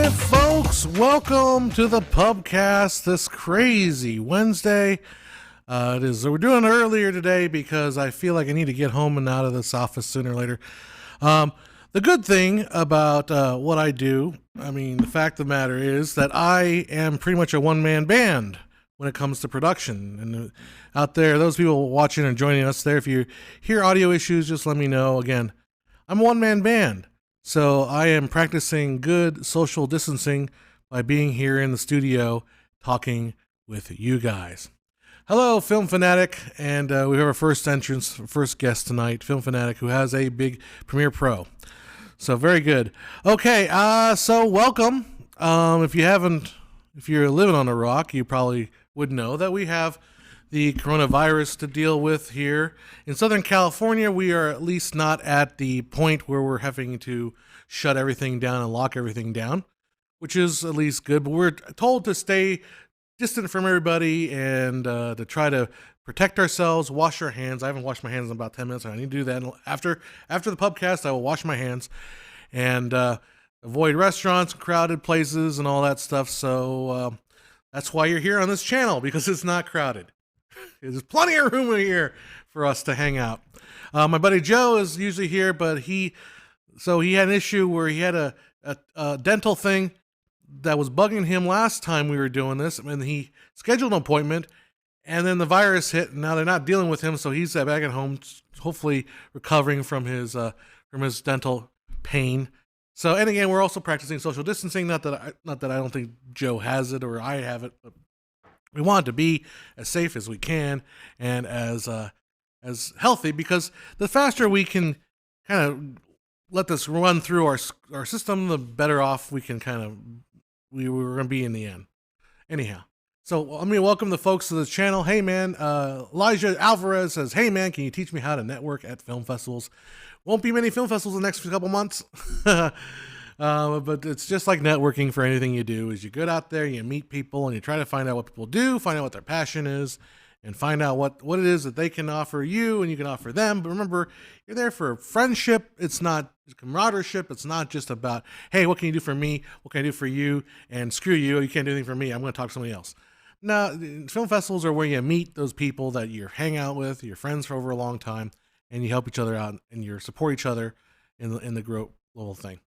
right, folks, welcome to the Pubcast this crazy Wednesday. We're doing it earlier today because I feel like I need to get home and out of this office sooner or later. The good thing about what I do, the fact of the matter is that I am pretty much a one-man band when it comes to production. And out there, those people watching and joining us there, if you hear audio issues, just let me know. Again, I'm a one-man band. So I am practicing good social distancing by being here in the studio talking with you guys. Hello, Film Fanatic, and we have our first guest tonight, Film Fanatic, who has a big Premiere Pro. So very good. Okay, so welcome. If you're living on a rock, you probably would know that we have the coronavirus to deal with here. In Southern California, we are at least not at the point where we're having to shut everything down and lock everything down, which is at least good. But we're told to stay distant from everybody and to try to protect ourselves, wash our hands. I haven't washed my hands in about 10 minutes. I need to do that. After the pubcast, I will wash my hands and avoid restaurants, crowded places, and all that stuff. So that's why you're here on this channel, because it's not crowded. There's plenty of room here for us to hang out. My buddy Joe is usually here, but he had an issue where he had a dental thing that was bugging him last time we were doing this, and he scheduled an appointment, and then the virus hit, and now they're not dealing with him, so he's back at home, hopefully recovering from his dental pain. So, and again, we're also practicing social distancing. Not that I don't think Joe has it or I have it, but we want to be as safe as we can and as healthy, because the faster we can kind of let this run through our system, the better off we can we're going to be in the end. Anyhow, so let me welcome the folks to the channel. Hey man, Elijah Alvarez says, "Hey man, can you teach me how to network at film festivals?" Won't be many film festivals in the next couple months. But it's just like networking for anything you do, is you get out there, you meet people, and you try to find out what people do, find out what their passion is, and find out what it is that they can offer you and you can offer them. But remember, you're there for friendship. It's not camaraderie. It's not just about, hey, what can you do for me? What can I do for you? And screw you, you can't do anything for me. I'm going to talk to somebody else. No, film festivals are where you meet those people that you hang out with, you're friends for over a long time, and you help each other out and you support each other in the growth little thing.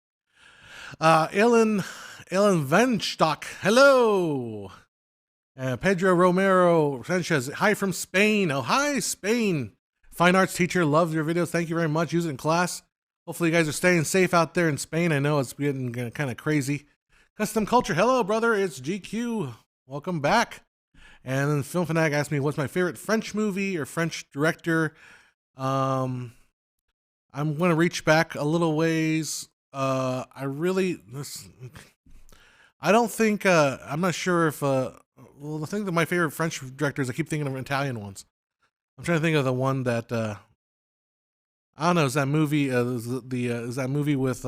Ellen Venstock, hello. Pedro Romero Sanchez, hi from Spain. Oh, hi, Spain. Fine arts teacher, love your videos. Thank you very much. Use it in class. Hopefully you guys are staying safe out there in Spain. I know it's getting kind of crazy. Custom Culture, hello, brother. It's GQ. Welcome back. And then Film Fanatic asked me, what's my favorite French movie or French director? I'm going to reach back a little ways. I'm not sure if, the thing that my favorite French directors, I keep thinking of Italian ones. I'm trying to think of the one that, I don't know, is that movie, is that movie with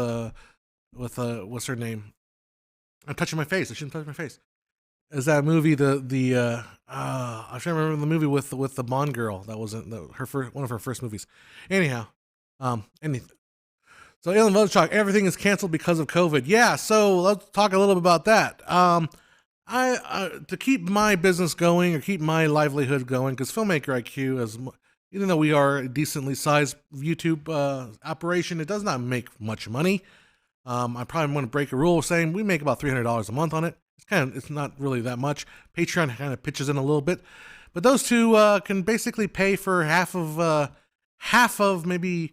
what's her name? I'm touching my face. I shouldn't touch my face. Is that movie I'm trying to remember the movie with the Bond girl that wasn't one of her first movies. Anyhow, So Ellen Vodershock, everything is canceled because of COVID. Yeah, so let's talk a little bit about that. To keep my business going or keep my livelihood going, because Filmmaker IQ, even though we are a decently sized YouTube operation, it does not make much money. I probably want to break a rule saying we make about $300 a month on it. It's not really that much. Patreon kind of pitches in a little bit, but those two can basically pay for half of maybe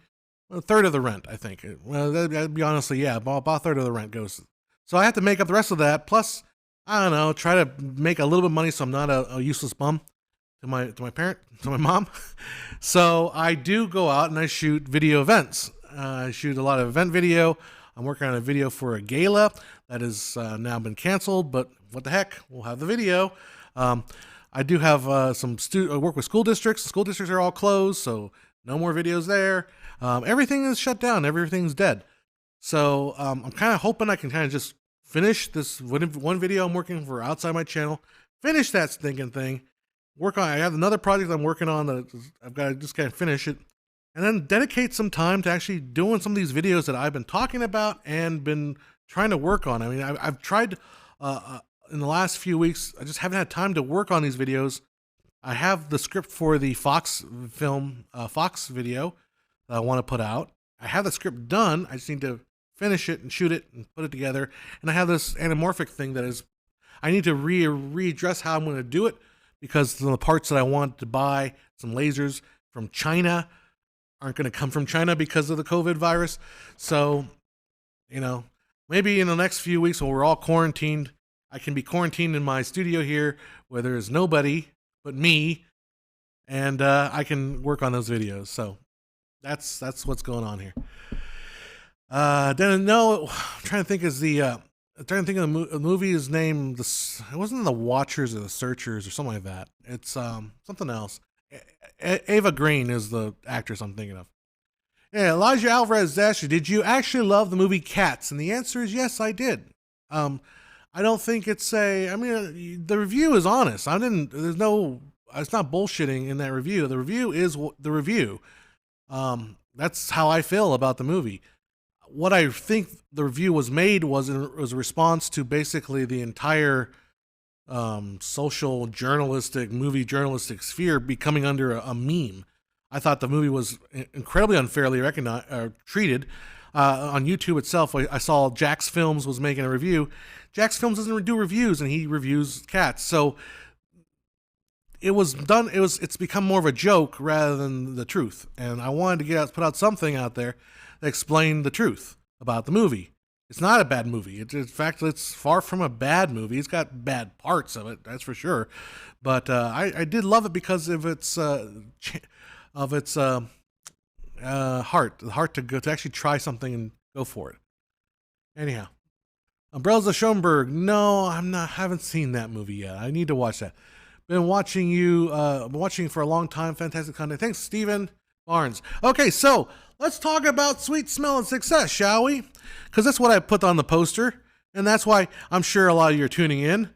a third of the rent, I think. Well, that'd be honestly, yeah, about a third of the rent goes. So I have to make up the rest of that. Plus, I don't know, try to make a little bit of money so I'm not a useless bum to my mom. So I do go out and I shoot video events. I shoot a lot of event video. I'm working on a video for a gala that has now been canceled, but what the heck, we'll have the video. I do have I work with school districts. School districts are all closed, so no more videos there. Everything is shut down. Everything's dead. So I'm kind of hoping I can kind of just finish this one video I'm working for outside my channel, finish that stinking thing, I have another project I'm working on that I've got to just kind of finish it, and then dedicate some time to actually doing some of these videos that I've been talking about and been trying to work on. I mean, I've tried in the last few weeks. I just haven't had time to work on these videos. I have the script for the Fox video that I want to put out. I have the script done. I just need to finish it and shoot it and put it together. And I have this anamorphic thing that is, I need to readdress how I'm going to do it, because the parts that I want to buy, some lasers from China, aren't going to come from China because of the COVID virus. So, maybe in the next few weeks when we're all quarantined, I can be quarantined in my studio here where there is nobody but me, and I can work on those videos. So that's what's going on here. Then I'm trying to think of the movie's name. It wasn't The Watchers or The Searchers or something like that. It's something else. Ava Green is the actress I'm thinking of. Yeah, Elijah Alvarez asked you, did you actually love the movie Cats? And the answer is yes, I did. I don't think it's the review is honest. It's not bullshitting in that review. The review is the review. That's how I feel about the movie. What I think the review was made was a response to basically the entire social movie journalistic sphere becoming under a meme. I thought the movie was incredibly unfairly treated. On YouTube itself, I saw Jax Films was making a review. Jax Films doesn't do reviews, and he reviews Cats. So it's become more of a joke rather than the truth. And I wanted to put out something out there that explained the truth about the movie. It's not a bad movie. In fact, it's far from a bad movie. It's got bad parts of it, that's for sure. But I did love it because of its heart, the heart to actually try something and go for it. Anyhow, Umbrellas of Schoenberg. No, haven't seen that movie yet. I need to watch that. Been watching for a long time. Fantastic content. Thanks, Stephen Barnes. Okay, so let's talk about Sweet Smell and Success, shall we? Because that's what I put on the poster, and that's why I'm sure a lot of you are tuning in.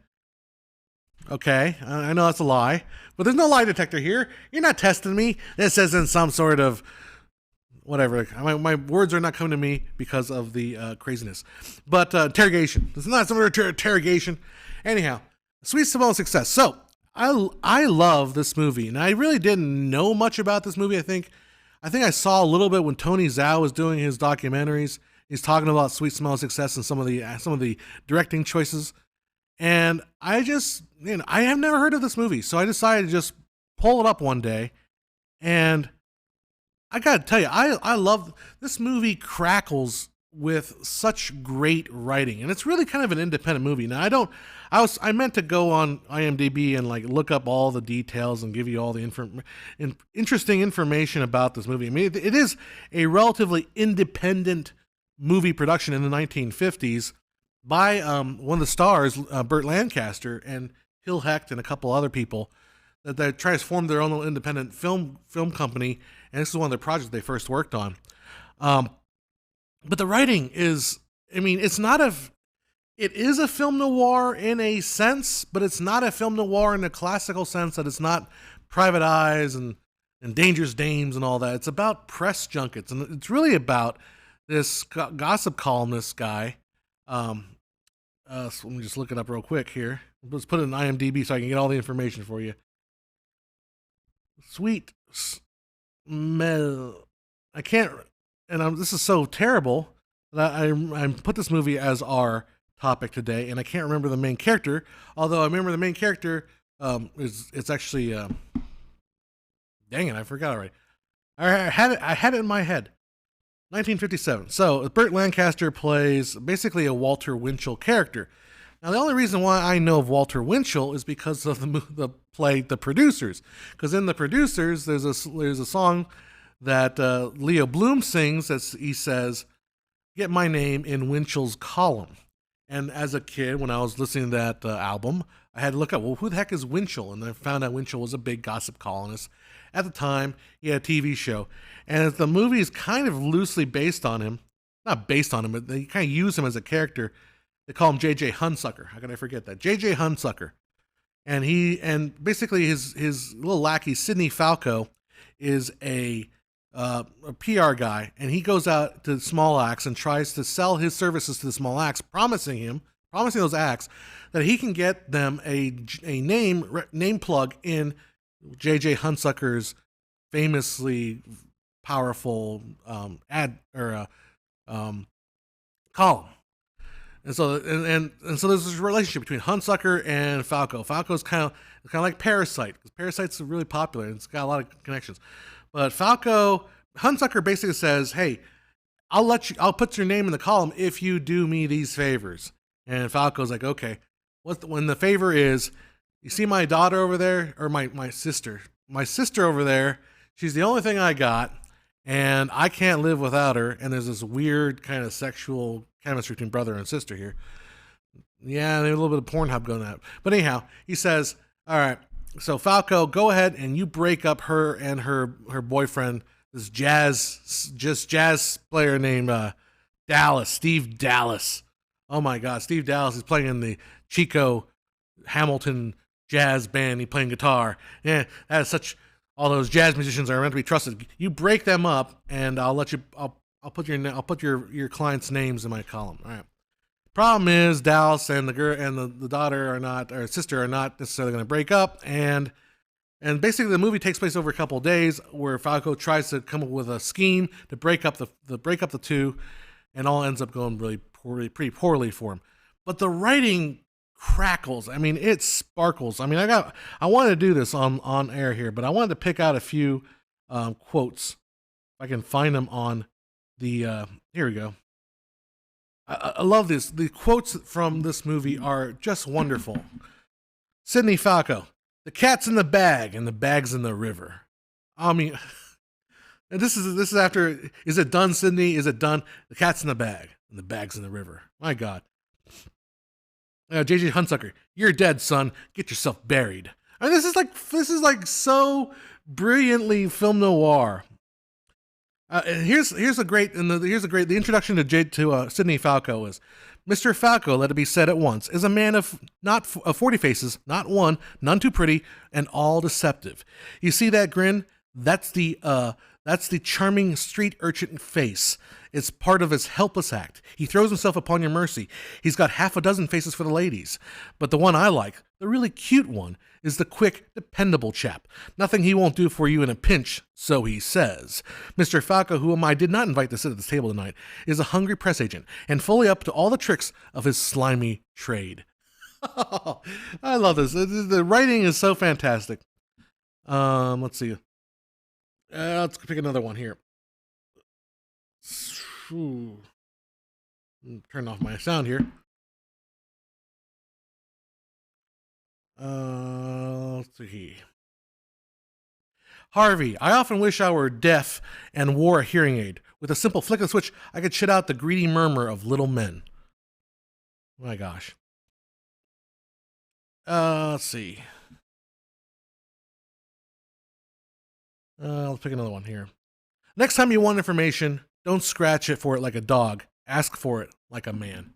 Okay, I know that's a lie, but there's no lie detector here. You're not testing me. This isn't some sort of whatever. My words are not coming to me because of the craziness. But interrogation. It's not some sort of interrogation. Anyhow, Sweet Smell and Success. So I love this movie, and I really didn't know much about this movie. I think I saw a little bit when Tony Zhao was doing his documentaries. He's talking about Sweet Smell and Success and some of the directing choices. And I have never heard of this movie, so I decided to just pull it up one day. And I gotta tell you, I love this movie. Crackles with such great writing, and it's really kind of an independent movie. Now, I meant to go on IMDb and look up all the details and give you all the interesting information about this movie. I mean, it is a relatively independent movie production in the 1950s by one of the stars, Burt Lancaster and Hill Hecht and a couple other people that they transformed their own little independent film company, and this is one of the projects they first worked on. But the writing is, it is a film noir in a sense, but it's not a film noir in the classical sense that it's not Private Eyes and Dangerous Dames and all that. It's about press junkets, and it's really about this gossip columnist guy. So let me just look it up real quick here. Let's put it in IMDb so I can get all the information for you. Sweet Smell. I can't, and this is so terrible that I put this movie as our topic today, and I can't remember the main character. Although I remember the main character it's actually dang it, I forgot already. I had it in my head. 1957. So Burt Lancaster plays basically a Walter Winchell character. Now, the only reason why I know of Walter Winchell is because of the play The Producers. Because in The Producers, there's a song that Leo Bloom sings that he says, "Get my name in Winchell's column." And as a kid, when I was listening to that album, I had to look up, well, who the heck is Winchell? And I found out Winchell was a big gossip columnist. At the time, he had a TV show. And the movie is kind of loosely based on him. Not based on him, but they kind of use him as a character. They call him J.J. Hunsucker. How can I forget that? J.J. Hunsucker. And basically his little lackey, Sidney Falco, is a a PR guy, and he goes out to small acts and tries to sell his services to the small acts, promising those acts that he can get them a name plug in J.J. Hunsucker's famously powerful ad or column. And so so there's this relationship between Hunsucker and Falco. Falco's kind of like Parasite, because Parasite's really popular and it's got a lot of connections. But Hunsucker basically says, "Hey, I'll put your name in the column if you do me these favors." And Falco's like, "Okay." When the favor is, you see my daughter over there, or my sister over there. She's the only thing I got, and I can't live without her. And there's this weird kind of sexual chemistry between brother and sister here. Yeah, there's a little bit of Pornhub going on. But anyhow, he says, "All right, so Falco, go ahead and you break up her and her boyfriend, this jazz player named Steve Dallas. Oh my God, Steve Dallas is playing in the Chico Hamilton jazz band. He's playing guitar. Yeah, that is such. All those jazz musicians are meant to be trusted. You break them up, and I'll let you. I'll put your clients' names in my column. All right. Problem is, Dallas and the girl and the daughter or sister are not necessarily going to break up, and basically the movie takes place over a couple of days, where Falco tries to come up with a scheme to break up the two, and all ends up going pretty poorly for him. But the writing crackles. I mean, it sparkles. I mean, I wanted to do this on air here, but I wanted to pick out a few quotes. If I can find them on the here we go. I love this. The quotes from this movie are just wonderful. Sidney Falco: "The cat's in the bag, and the bag's in the river." I mean, and this is after. Is it done, Sidney? Is it done? The cat's in the bag, and the bag's in the river. My God. J.J. Hunsucker: "You're dead, son. Get yourself buried." I mean, this is like so brilliantly film noir. Here's a great the introduction to Sidney Falco is, "Mr. Falco, let it be said at once, is a man of 40 faces, not one, none too pretty, and all deceptive. You see that grin? That's the charming street urchin face. It's part of his helpless act. He throws himself upon your mercy. He's got half a dozen faces for the ladies. But the one I like, the really cute one, is the quick, dependable chap. Nothing he won't do for you in a pinch, so he says. Mr. Falco, whom I did not invite to sit at this table tonight, is a hungry press agent, and fully up to all the tricks of his slimy trade." I love this. The writing is so fantastic. Let's see. Let's pick another one here. Turn off my sound here. Let's see. Harvey: "I often wish I were deaf and wore a hearing aid. With a simple flick of the switch, I could shut out the greedy murmur of little men." My gosh. Let's see. Let's pick another one here. "Next time you want information, don't scratch it for it like a dog. Ask for it like a man."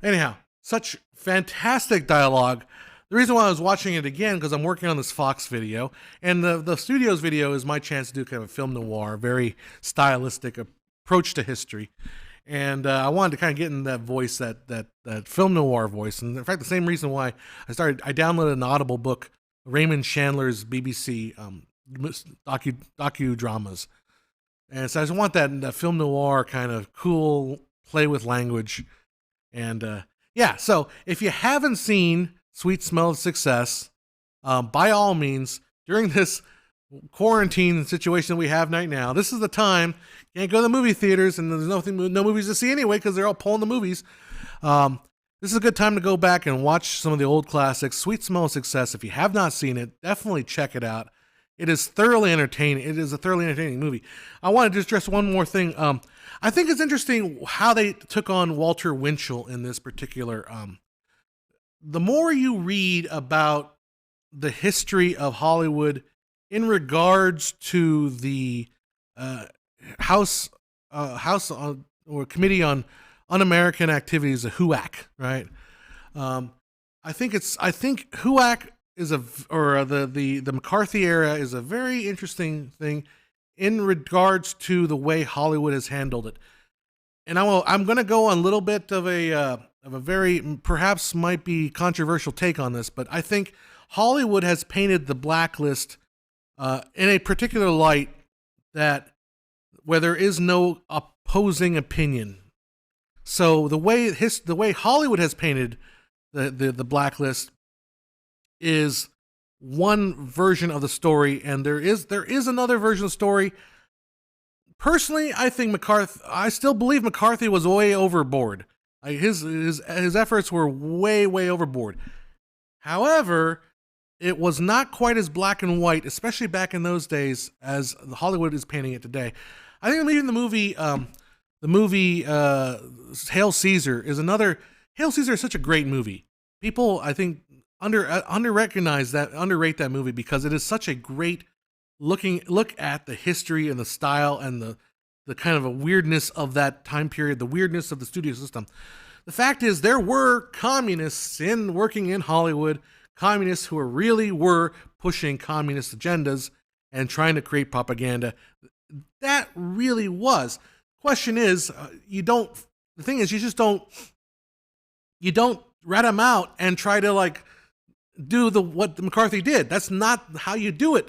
Anyhow, such fantastic dialogue. The reason why I was watching it again, because I'm working on this Fox video, and the studio's video is my chance to do kind of a film noir, very stylistic approach to history. And I wanted to kind of get in that voice, that film noir voice. And in fact, the same reason why I downloaded an Audible book, Raymond Chandler's BBC docudramas. And so I just want that film noir kind of cool play with language. And yeah, so if you haven't seen Sweet Smell of Success, by all means, during this quarantine situation we have right now, this is the time. Can't go to the movie theaters, and there's no movies to see anyway because they're all pulling the movies. This is a good time to go back and watch some of the old classics. Sweet Smell of Success. If you have not seen it, definitely check it out. It is thoroughly entertaining. It is a thoroughly entertaining movie. I want to just stress one more thing. I think it's interesting how they took on Walter Winchell in this particular. The more you read about the history of Hollywood in regards to the House or Committee on Un-American Activities, the HUAC, right? I think HUAC is the McCarthy era is a very interesting thing. in regards to the way Hollywood has handled it. And I'm going to go on a little bit of a very perhaps might be controversial take on this, but I think Hollywood has painted the blacklist in a particular light that where there is no opposing opinion. So the way Hollywood has painted the blacklist is one version of the story, and there is another version of the story. Personally, I still believe McCarthy was way overboard. His efforts were way overboard. However, it was not quite as black and white, especially back in those days, as Hollywood is painting it today. I think even the movie Hail Caesar is another. Hail Caesar is such a great movie. People, I think, underrate that movie because it is such a great look at the history and the style and the kind of a weirdness of that time period, the weirdness of the studio system. The fact is, there were communists working in Hollywood, communists who were pushing communist agendas and trying to create propaganda. That really was. Question is, you don't rat them out and try to do what McCarthy did. That's not how you do it.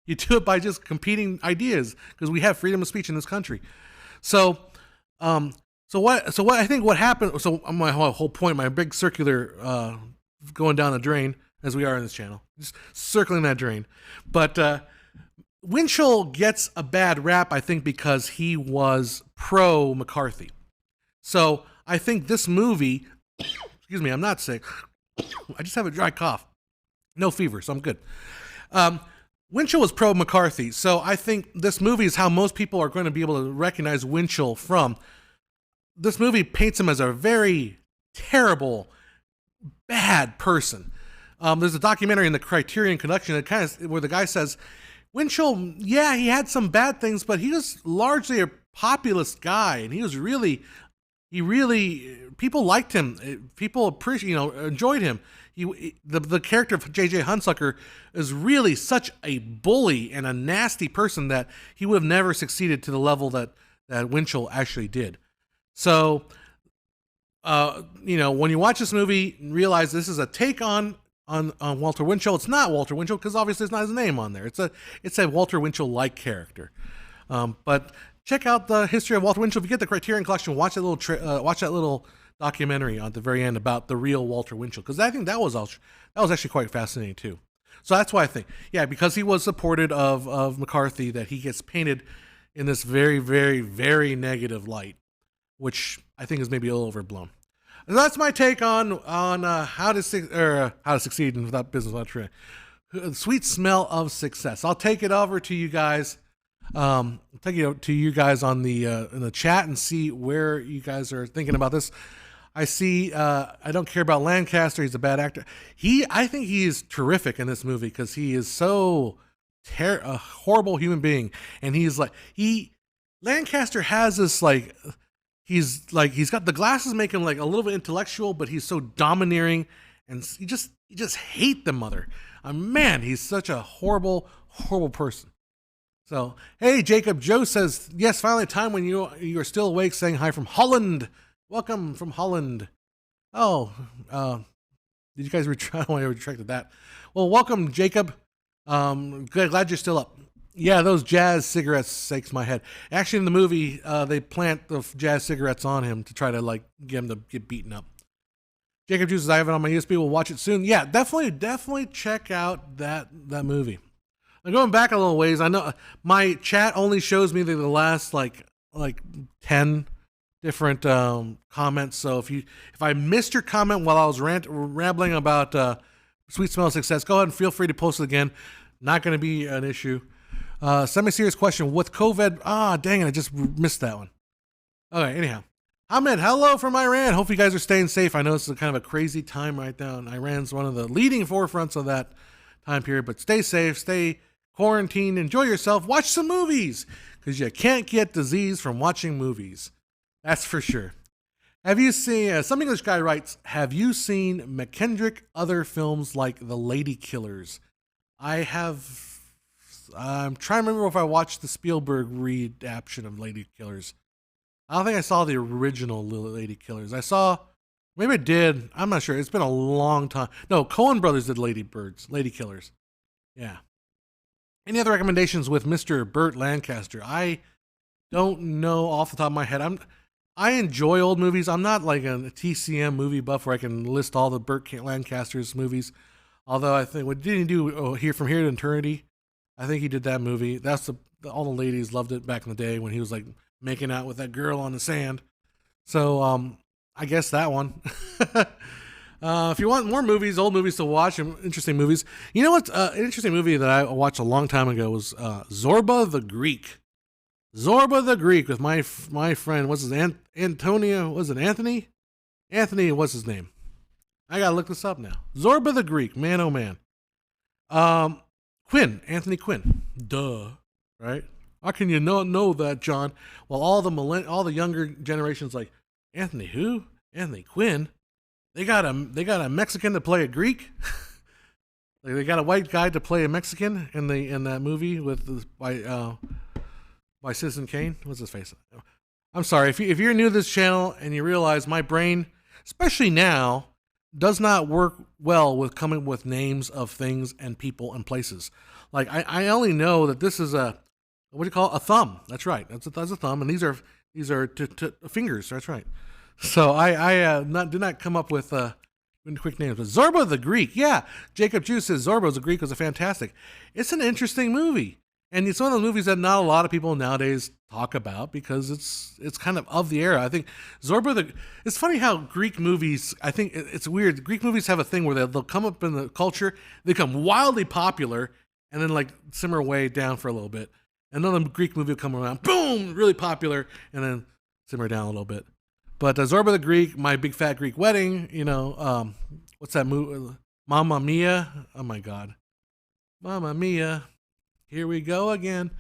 You do it by just competing ideas because we have freedom of speech in this country. So what I think what happened. So my whole point, my big circular going down the drain as we are in this channel, just circling that drain. But Winchell gets a bad rap, I think, because he was pro McCarthy. So I think this movie. Excuse me, I'm not sick. I just have a dry cough. No fever, so I'm good. Winchell was pro McCarthy, so I think this movie is how most people are going to be able to recognize Winchell from. This movie paints him as a very terrible, bad person. There's a documentary in the Criterion Collection where the guy says, Winchell, yeah, he had some bad things, but he was largely a populist guy, and he really, people liked him. People enjoyed him. The character of J.J. Hunsucker is really such a bully and a nasty person that he would have never succeeded to the level that Winchell actually did. So, when you watch this movie, realize this is a take on Walter Winchell. It's not Walter Winchell because obviously it's not his name on there. It's a Walter Winchell-like character. But check out the history of Walter Winchell. If you get the Criterion Collection, watch that little documentary at the very end about the real Walter Winchell, because I think that was actually quite fascinating too. So that's why I think, because he was supported of McCarthy, that he gets painted in this very, very, very negative light, which I think is maybe a little overblown. And that's my take on how to succeed in that business. Not true. Sweet smell of success. I'll take it over to you guys. Take it to you guys on the in the chat and see where you guys are thinking about this. I see. I don't care about Lancaster. He's a bad actor. I think he is terrific in this movie because he is so a horrible human being, and Lancaster has this he's got the glasses make him a little bit intellectual, but he's so domineering, and you just hate the mother. Man, he's such a horrible person. So, hey, Jacob Joe says, yes, finally a time when you are still awake, saying hi from Holland. Welcome from Holland. Oh, did you guys retract? I retracted that. Well, welcome, Jacob. Glad you're still up. Yeah, those jazz cigarettes shakes my head. Actually, in the movie, they plant the jazz cigarettes on him to try to get him to get beaten up. Jacob Juice says, I have it on my USB. We'll watch it soon. Yeah, definitely check out that movie. I'm going back a little ways. I know my chat only shows me the last 10 different comments. So if I missed your comment while I was rambling about Sweet Smell of Success, go ahead and feel free to post it again. Not going to be an issue. Semi-serious question. With COVID, dang it, I just missed that one. Okay, anyhow. Ahmed, hello from Iran. Hope you guys are staying safe. I know this is kind of a crazy time right now, and Iran's one of the leading forefronts of that time period. But stay safe, stay quarantined, enjoy yourself, watch some movies, because you can't get disease from watching movies. That's for sure. Have you seen, some English guy writes, have you seen McKendrick other films like The Lady Killers? I have I'm trying to remember if I watched the Spielberg readaptation of Lady Killers. I don't think I saw the original Lady Killers. I saw, maybe I did. I'm not sure. It's been a long time. No, Coen Brothers did Lady Killers. Yeah. Any other recommendations with Mr. Burt Lancaster? I don't know off the top of my head. I enjoy old movies. I'm not like a TCM movie buff where I can list all the Burt Lancaster's movies. Although I think, what did he do here from here to eternity? I think he did that movie. That's all the ladies loved it back in the day when he was like making out with that girl on the sand. So I guess that one. If you want more movies, old movies to watch, and interesting movies, you know what? An interesting movie that I watched a long time ago was Zorba the Greek. Zorba the Greek with my friend. What's his name? Antonio? Was it Anthony? Anthony. What's his name? I gotta look this up now. Zorba the Greek. Man, oh man. Quinn. Anthony Quinn. Duh. Right? How can you not know that, John? Well, all the younger generations like, Anthony who? Anthony Quinn. They got a Mexican to play a Greek. Like, they got a white guy to play a Mexican in that movie by Citizen Kane. What's his face? I'm sorry if you're new to this channel and you realize my brain, especially now, does not work well with coming with names of things and people and places. Like I only know that this is a, what do you call it? A thumb. That's right. That's a thumb, and these are fingers. That's right. So I did not come up with quick names. But Zorba the Greek, yeah. Jacob Juice says Zorba the Greek was a fantastic. It's an interesting movie, and it's one of those movies that not a lot of people nowadays talk about because it's kind of the era. I think it's funny how Greek movies, I think it's weird. Greek movies have a thing where they'll come up in the culture, they become wildly popular, and then like simmer way down for a little bit. Another Greek movie will come around, boom, really popular, and then simmer down a little bit. But Zorba the Greek, My Big Fat Greek Wedding, what's that movie? Mamma Mia. Oh my God. Mamma Mia. Here we go again.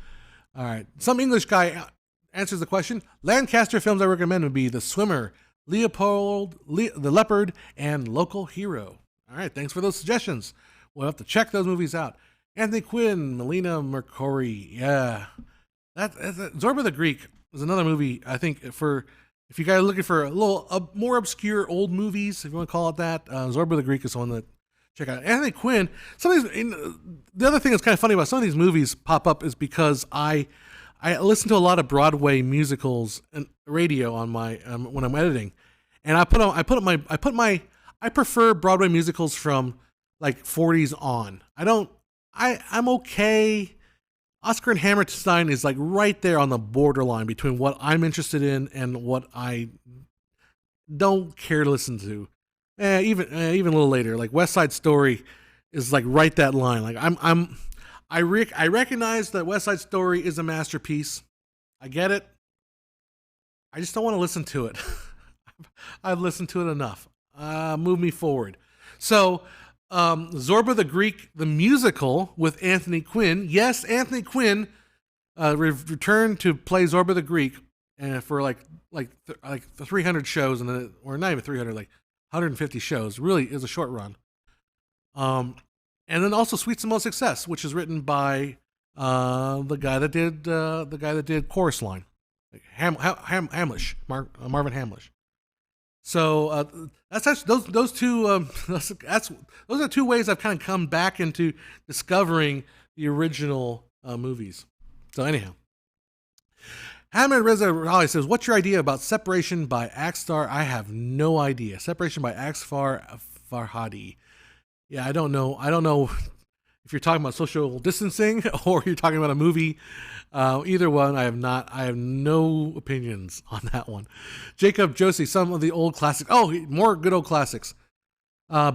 All right. Some English guy answers the question. Lancaster films I recommend would be The Swimmer, Leopold, The Leopard, and Local Hero. All right. Thanks for those suggestions. We'll have to check those movies out. Anthony Quinn, Melina Mercouri. Yeah. Zorba the Greek is another movie, I think, if you guys are looking for a little more obscure old movies, if you want to call it that, Zorba the Greek is one that check out. Anthony Quinn. The other thing that's kind of funny about some of these movies pop up is because I listen to a lot of Broadway musicals and radio on my when I'm editing, and I prefer Broadway musicals from like 40s on. I'm okay. Oscar and Hammerstein is like right there on the borderline between what I'm interested in and what I don't care to listen to. Even a little later, like West Side Story is like right that line. Like I recognize that West Side Story is a masterpiece. I get it. I just don't want to listen to it. I've listened to it enough. Move me forward. So, Zorba the Greek, the musical with Anthony Quinn. Yes, Anthony Quinn returned to play Zorba the Greek for like 300 shows, or not even 300, like 150 shows. Really, is a short run. And then also Sweet Smell Success, which is written by the guy that did Chorus Line, like Hamlish, Marvin Hamlish. So those are two ways I've kind of come back into discovering the original movies. So anyhow, Hamid Reza Raleigh says, "What's your idea about Separation by Akstar?" I have no idea. Separation by Akstar Farhadi. Yeah, I don't know. I don't know if you're talking about social distancing or you're talking about a movie. Either one, I have no opinions on that one. Jacob Josie, some of the old classics. Oh, more good old classics.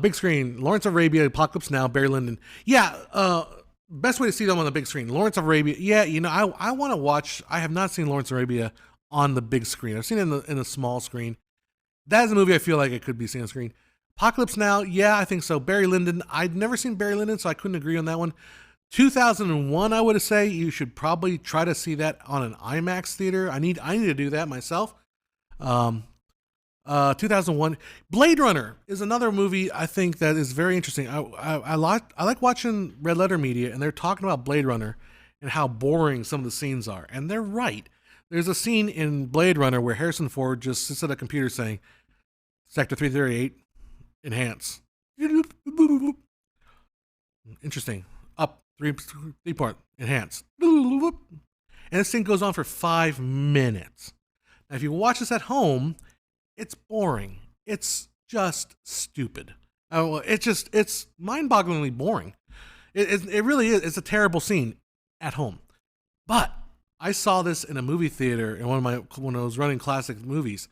Big screen, Lawrence of Arabia, Apocalypse Now, Barry Lyndon. Yeah, best way to see them on the big screen. Lawrence of Arabia. Yeah, I want to watch. I have not seen Lawrence of Arabia on the big screen. I've seen it in the small screen. That is a movie I feel like it could be seen on screen. Apocalypse Now, yeah, I think so. Barry Lyndon, I'd never seen Barry Lyndon, so I couldn't agree on that one. 2001, I would say you should probably try to see that on an IMAX theater. I need to do that myself. 2001, Blade Runner is another movie I think that is very interesting. I like watching Red Letter Media, and they're talking about Blade Runner, and how boring some of the scenes are. And they're right. There's a scene in Blade Runner where Harrison Ford just sits at a computer saying, Sector 338, enhance. Interesting. Up, three part, enhance. And this thing goes on for 5 minutes. Now, if you watch this at home, it's boring. It's just stupid. It's mind-bogglingly boring. It really is. It's a terrible scene at home. But I saw this in a movie theater in when I was running classic movies.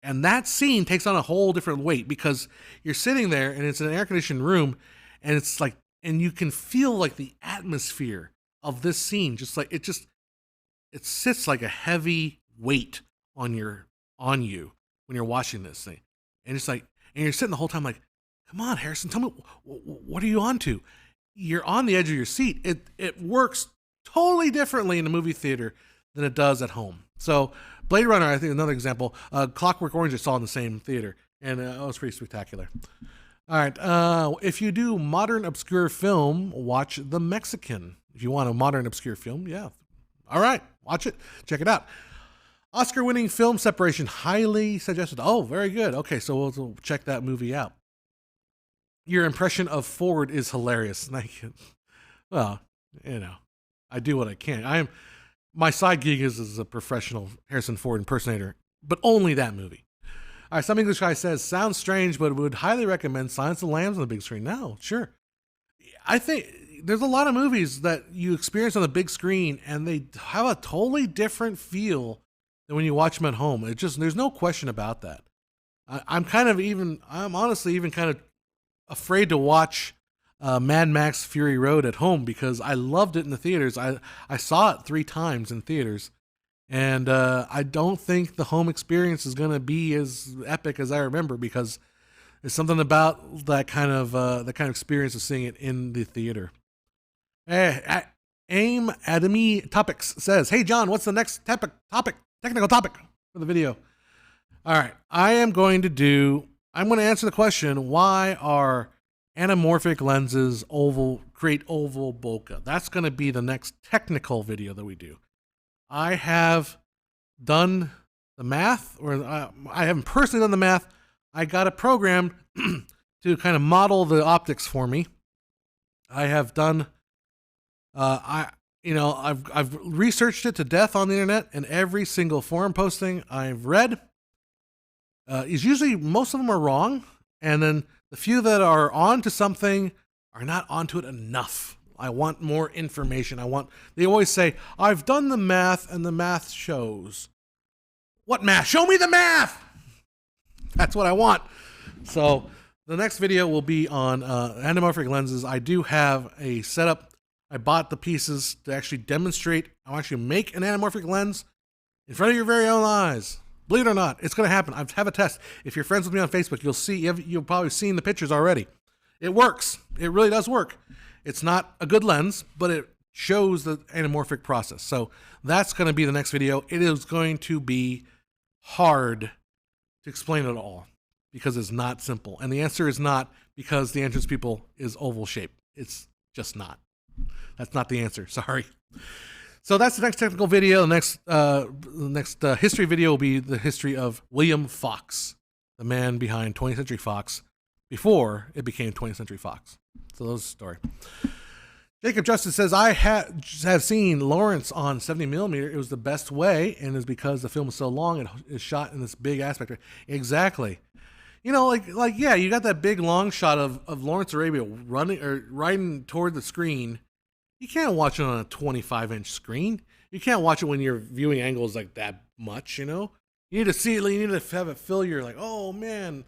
And that scene takes on a whole different weight because you're sitting there and it's an air-conditioned room and it's like, and you can feel like the atmosphere of this scene, it sits like a heavy weight on you when you're watching this thing. And it's like, and you're sitting the whole time like, come on, Harrison, tell me, what are you on to? You're on the edge of your seat. It works totally differently in the movie theater than it does at home. So Blade Runner, I think another example, Clockwork Orange I saw in the same theater, and it was pretty spectacular. All right, if you do modern obscure film, watch The Mexican. If you want a modern obscure film, yeah. All right, watch it. Check it out. Oscar-winning film Separation, highly suggested. Oh, very good. Okay, so we'll check that movie out. Your impression of Ford is hilarious. Well, I do what I can. My side gig is as a professional Harrison Ford impersonator, but only that movie. All right, some English guy says, sounds strange, but would highly recommend Silence of the Lambs on the big screen. No, sure. I think there's a lot of movies that you experience on the big screen, and they have a totally different feel than when you watch them at home. There's no question about that. I'm honestly even kind of afraid to watch Mad Max Fury Road at home because I loved it in the theaters. I saw it 3 times in theaters, and I don't think the home experience is going to be as epic as I remember because there's something about that kind of experience of seeing it in the theater. Aim Adami Topics says, "Hey John, what's the next technical topic for the video?" All right, I'm going to answer the question: why are anamorphic lenses create oval bokeh? That's going to be the next technical video that we do. I have done the math, or I haven't personally done the math. I got a program to kind of model the optics for me. I have done, I've researched it to death on the internet, and every single forum posting I've read is usually, most of them are wrong, and then the few that are onto something are not onto it enough. I want more information. They always say, I've done the math and the math shows. What math? Show me the math! That's what I want. So the next video will be on anamorphic lenses. I do have a setup. I bought the pieces to actually demonstrate. I'll actually make an anamorphic lens in front of your very own eyes. Believe it or not, it's going to happen. I have a test. If you're friends with me on Facebook, you'll probably seen the pictures already. It works. It really does work. It's not a good lens, but it shows the anamorphic process. So that's going to be the next video. It is going to be hard to explain it all because it's not simple. And the answer is not because the entrance pupil is oval shaped. It's just not. That's not the answer. Sorry. So that's the next technical video. The next history video will be the history of William Fox, the man behind 20th Century Fox, before it became 20th Century Fox. So that's the story. Jacob Justice says, I have seen Lawrence on 70mm. It was the best way, and it's because the film is so long and is shot in this big aspect. Exactly. You got that big long shot of Lawrence Arabia running or riding toward the screen. You can't watch it on a 25-inch screen. You can't watch it when your viewing angle is like that much, You need to see it. You need to have it fill your, oh, man.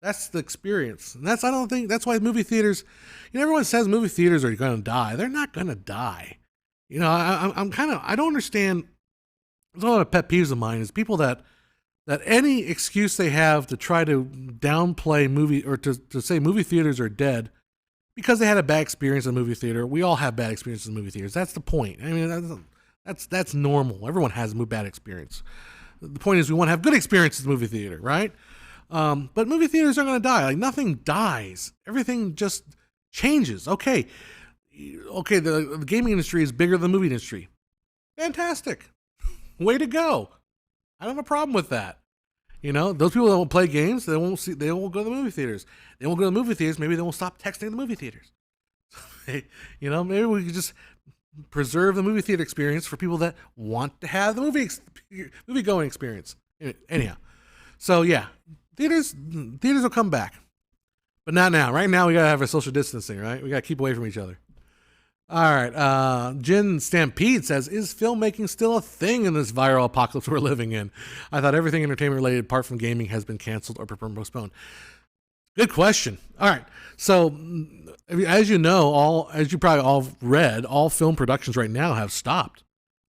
That's the experience. And that's why movie theaters, everyone says movie theaters are going to die. They're not going to die. I don't understand. There's a lot of pet peeves of mine is people that any excuse they have to try to downplay movie or to say movie theaters are dead because they had a bad experience in a movie theater. We all have bad experiences in movie theaters. That's the point. I mean, that's normal. Everyone has a bad experience. The point is we want to have good experiences in the movie theater, right? But movie theaters aren't going to die. Nothing dies. Everything just changes. Okay, okay, the gaming industry is bigger than the movie industry. Fantastic. Way to go. I don't have a problem with that. Those people that won't play games, they won't go to the movie theaters. They won't go to the movie theaters, maybe they won't stop texting the movie theaters. Maybe we could just preserve the movie theater experience for people that want to have the movie going experience. Anyhow, so yeah, theaters will come back, but not now. Right now, we gotta have our social distancing. Right, we gotta keep away from each other. All right, Jin Stampede says, is filmmaking still a thing in this viral apocalypse we're living in? I thought everything entertainment related apart from gaming has been canceled or postponed. Good question. All right, so as you probably all read, all film productions right now have stopped.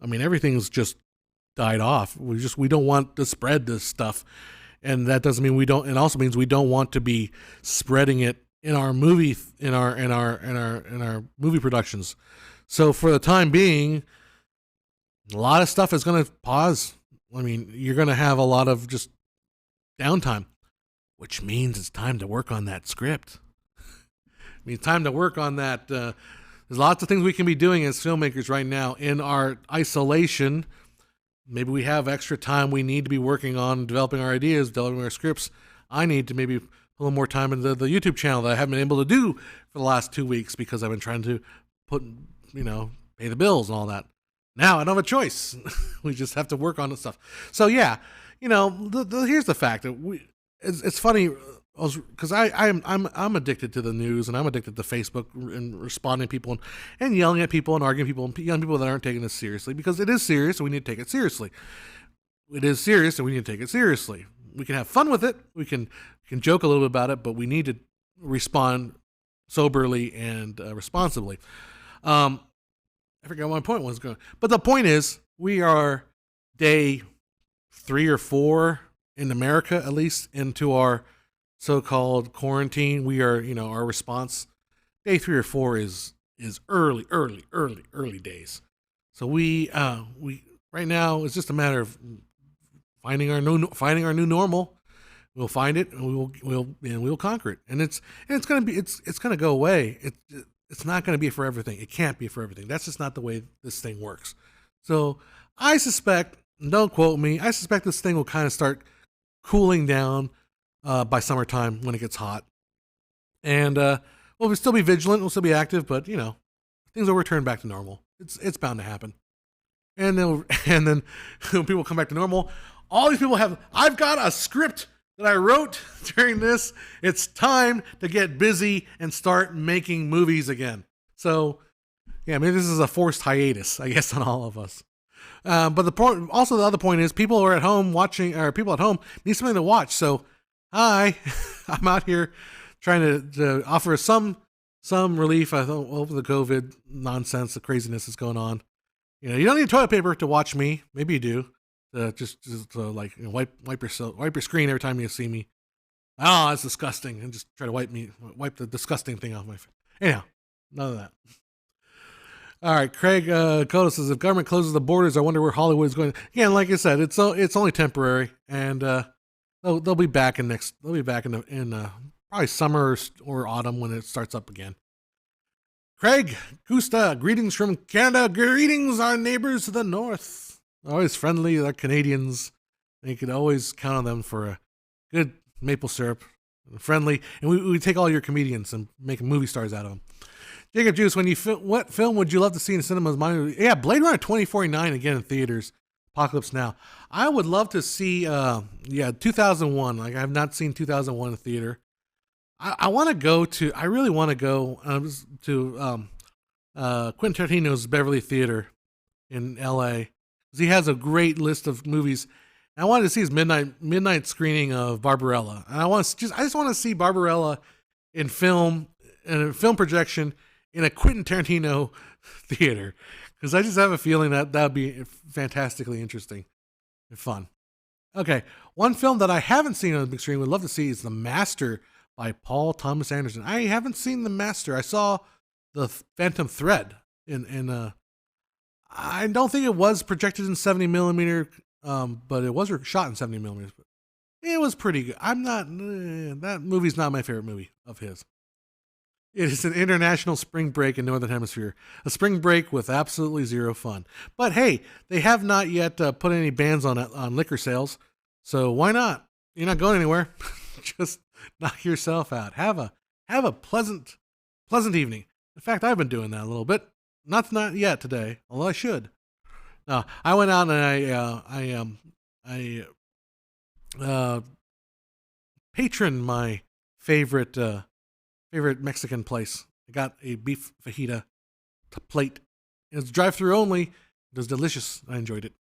I mean, everything's just died off. We don't want to spread this stuff, and that doesn't mean we don't. It also means we don't want to be spreading it in our movie productions. So for the time being, a lot of stuff is going to pause. I mean, you're going to have a lot of just downtime, which means it's time to work on that script. I mean, it's time to work on that. There's lots of things we can be doing as filmmakers right now in our isolation. Maybe we have extra time we need to be working on developing our ideas, developing our scripts. I need to maybe a little more time into the YouTube channel that I haven't been able to do for the last 2 weeks because I've been trying to pay the bills and all that. Now I don't have a choice. We just have to work on the stuff. So yeah, here's the fact that it's funny because I'm addicted to the news and I'm addicted to Facebook and responding to people and yelling at people and arguing people and young people that aren't taking this seriously, because it is serious and we need to take it seriously. It is serious and we need to take it seriously. We can have fun with it. We can joke a little bit about it, but we need to respond soberly and responsibly. I forgot what my point was going. But the point is, we are day 3 or 4 in America, at least, into our so-called quarantine. We are, our response, day 3 or 4 is early days. So we right now it's just a matter of finding our new normal. We'll find it and we'll conquer it. And it's gonna go away. It's not gonna be for everything. It can't be for everything. That's just not the way this thing works. So I suspect, don't quote me, I suspect this thing will kind of start cooling down by summertime when it gets hot. And we'll still be vigilant, we'll still be active, but things will return back to normal. It's bound to happen. And then when people come back to normal, all these people I've got a script that I wrote during this. It's time to get busy and start making movies again. So, yeah, maybe this is a forced hiatus, I guess, on all of us. But the other point is people are at home watching, or people at home need something to watch. So, hi, I'm out here trying to offer some relief over the COVID nonsense, the craziness that's going on. You don't need toilet paper to watch me. Maybe you do. Just wipe your screen every time you see me. Oh, that's disgusting, and just try to wipe the disgusting thing off my face. Anyhow, none of that. All right, Craig Cota says, if government closes the borders, I wonder where Hollywood is going. Again, like I said, it's only temporary, and they'll be back in probably summer or autumn when it starts up again. Craig Gusta, greetings from Canada. Greetings, our neighbors to the north. Always friendly, they're Canadians. And you can always count on them for a good maple syrup. Friendly. And we take all your comedians and make movie stars out of them. Jacob Juice, what film would you love to see in cinemas? Yeah, Blade Runner 2049 again in theaters. Apocalypse Now. I would love to see 2001. Like, I have not seen 2001 in theater. I really want to go to Quentin Tarantino's Beverly Theater in LA. He has a great list of movies. And I wanted to see his midnight screening of Barbarella. And I just want to see Barbarella in a film projection in a Quentin Tarantino theater. Because I just have a feeling that would be fantastically interesting and fun. Okay, one film that I haven't seen on the big screen would love to see is The Master by Paul Thomas Anderson. I haven't seen The Master. I saw The Phantom Thread in I don't think it was projected in 70 millimeter, but it was shot in 70 millimeters. It was pretty good. That movie's not my favorite movie of his. It is an international spring break in Northern Hemisphere. A spring break with absolutely zero fun. But hey, they have not yet put any bans on liquor sales. So why not? You're not going anywhere. Just knock yourself out. Have a pleasant evening. In fact, I've been doing that a little bit. Not yet today, although I should. No, I went out and I patroned my favorite Mexican place. I got a beef fajita plate. It's drive-through only. It was delicious. I enjoyed it.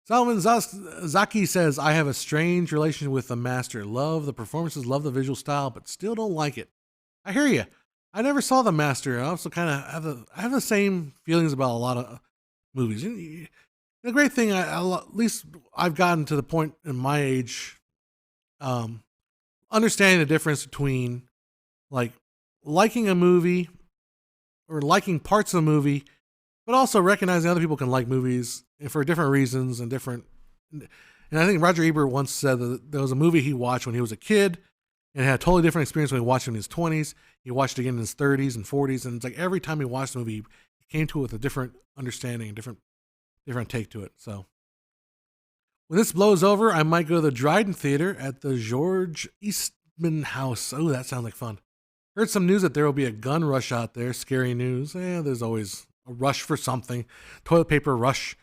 Solomon Zaki says, I have a strange relation with the master. Love the performances, love the visual style, but still don't like it. I hear you. I never saw the master. I also kind of have the same feelings about a lot of movies. And the great thing, at least I've gotten to the point in my age, understanding the difference between like liking a movie or liking parts of a movie, but also recognizing other people can like movies for different reasons and different. And I think Roger Ebert once said that there was a movie he watched when he was a kid and had a totally different experience when he watched it in his 20s. He watched it again in his 30s and 40s. And it's like every time he watched the movie, he came to it with a different understanding, different take to it. So when this blows over, I might go to the Dryden Theater at the George Eastman House. Oh, that sounds like fun. Heard some news that there will be a gun rush out there. Scary news. There's always a rush for something. Toilet paper rush.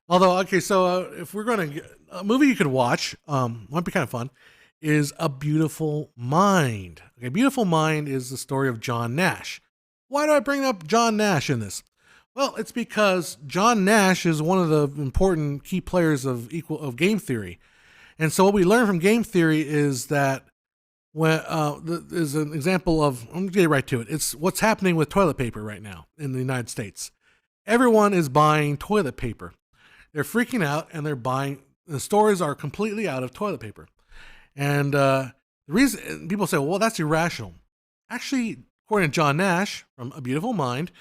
Although, okay, so if we're going to, a movie you could watch, might be kind of fun, is A Beautiful Mind. Okay, Beautiful Mind is the story of John Nash. Why do I bring up John Nash in this? Well, it's because John Nash is one of the important key players of game theory. And so what we learn from game theory is that when there's an example of, I'm going to get right to it. It's what's happening with toilet paper right now in the United States. Everyone is buying toilet paper. They're freaking out and they're buying, the stores are completely out of toilet paper. And the reason people say, well, that's irrational. Actually, according to John Nash from A Beautiful Mind,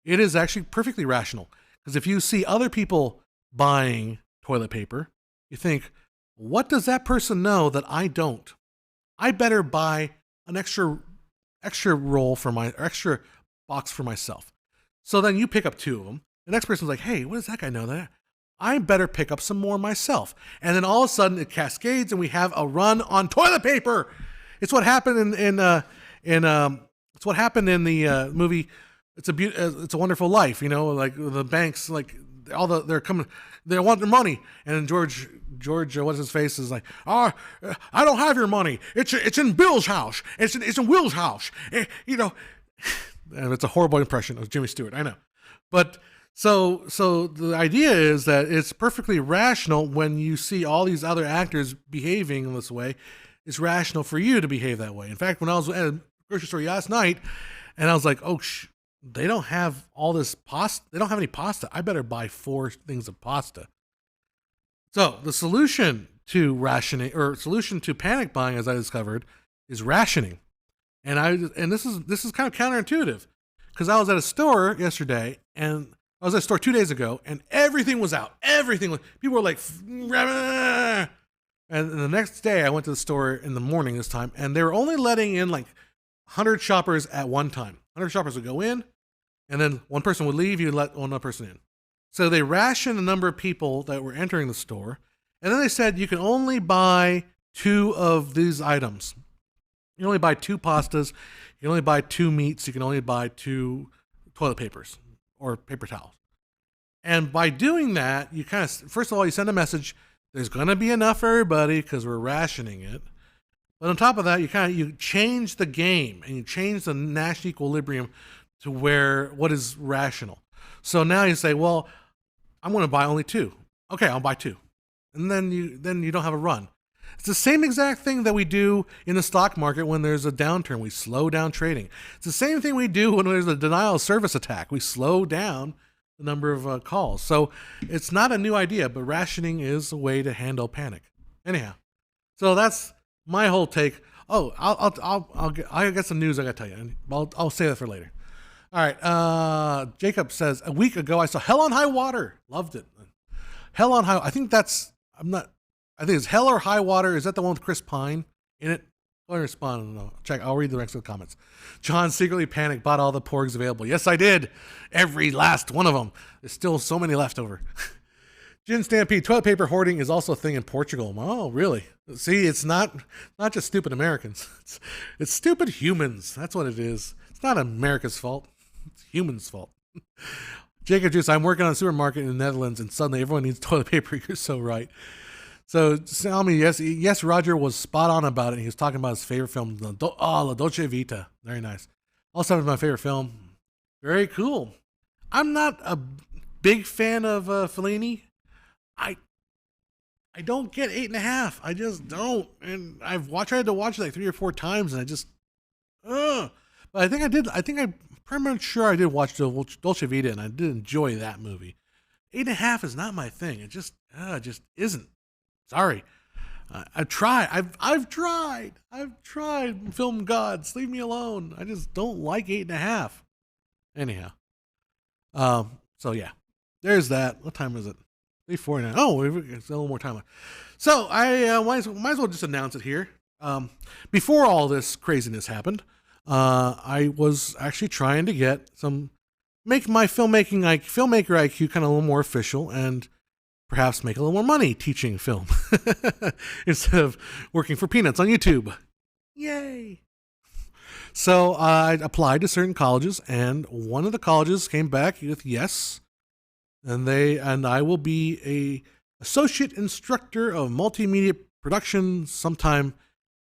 it is actually perfectly rational. Because if you see other people buying toilet paper, you think, what does that person know that I don't? I better buy an extra roll extra box for myself. So then you pick up two of them. The next person's like, hey, what does that guy know that? I better pick up some more myself. And then all of a sudden it cascades and we have a run on toilet paper. It's what happened it's what happened in the movie. It's a Wonderful Life. You know, like the banks, like they're coming, they want their money. And then George, what's his face, is like, I don't have your money. It's in Bill's house. It's in Will's house. You know, and it's a horrible impression of Jimmy Stewart. I know, but so the idea is that it's perfectly rational when you see all these other actors behaving in this way. It's rational for you to behave that way. In fact, when I was at a grocery store last night, and I was like, oh, they don't have all this pasta. They don't have any pasta. I better buy 4 things of pasta. So the solution to rationing, or solution to panic buying, as I discovered, is rationing. And this is kind of counterintuitive, because I was at a store yesterday, and I was at a store 2 days ago, and everything was out. People were like, and the next day I went to the store in the morning this time, and they were only letting in like 100 shoppers at one time. 100 shoppers would go in, and then one person would leave, you'd let one other person in. So they rationed the number of people that were entering the store, and then they said you can only buy 2 of these items. You can only buy 2 pastas, you can only buy 2 meats, you can only buy 2 toilet papers or paper towels. And by doing that, you kind of, first of all, you send a message, there's going to be enough for everybody because we're rationing it. But on top of that, you change the game and you change the Nash equilibrium to what is rational. So now you say, well, I'm going to buy only 2. Okay, I'll buy 2. And then you don't have a run. It's the same exact thing that we do in the stock market when there's a downturn. We slow down trading. It's the same thing we do when there's a denial of service attack. We slow down the number of calls. So it's not a new idea, but rationing is a way to handle panic. Anyhow, so that's my whole take. Oh, I got some news I got to tell you. I'll save that for later. All right. Jacob says, a week ago I saw Hell on High Water. Loved it. Hell on High. I think it's Hell or High Water. Is that the one with Chris Pine in it? Go ahead and respond. No, check. I'll read the rest of the comments. John secretly panicked, bought all the porgs available. Yes, I did. Every last one of them. There's still so many left over. Gin Stampede, toilet paper hoarding is also a thing in Portugal. Oh, really? See, it's not just stupid Americans. It's stupid humans. That's what it is. It's not America's fault. It's humans' fault. Jacob Juice, I'm working on a supermarket in the Netherlands, and suddenly everyone needs toilet paper. You're so right. So tell me, yes, Roger was spot on about it. He was talking about his favorite film, La Dolce Vita. Very nice. Also, my favorite film. Very cool. I'm not a big fan of Fellini. I don't get 8.5. I just don't. And I had to watch it like 3 or 4 times, and I just, But I think I did. I'm pretty much sure I did watch Dolce Vita, and I did enjoy that movie. 8.5 is not my thing. It just isn't. Sorry. I've tried. I've tried. Film gods, leave me alone. I just don't like 8.5. Anyhow. So yeah, there's that. What time is it? 3:49. Oh, we've got a little more time left. So I might as well just announce it here. Before all this craziness happened, I was actually trying to make my filmmaker IQ kind of a little more official and perhaps make a little more money teaching film instead of working for peanuts on YouTube. Yay! So I applied to certain colleges, and one of the colleges came back with yes, and I will be a associate instructor of multimedia production sometime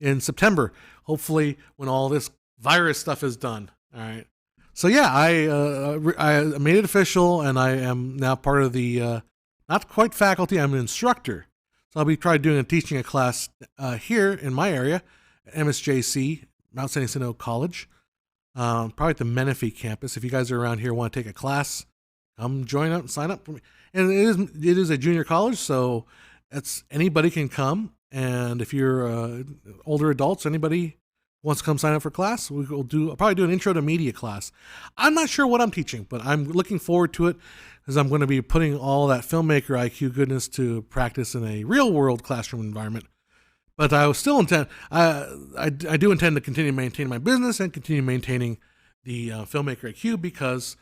in September. Hopefully, when all this virus stuff is done. All right. So yeah, I made it official, and I am now part of the not quite faculty. I'm an instructor. So I'll be teaching a class here in my area, at MSJC, Mount San Jacinto College, probably at the Menifee campus. If you guys are around here and want to take a class, come join up and sign up for me. And it is a junior college, so anybody can come. And if you're older adults, anybody wants to come sign up for class, I'll probably do an intro to media class. I'm not sure what I'm teaching, but I'm looking forward to it because I'm going to be putting all that filmmaker IQ goodness to practice in a real world classroom environment. But I still intend, I do intend to continue maintaining my business and continue maintaining the filmmaker IQ because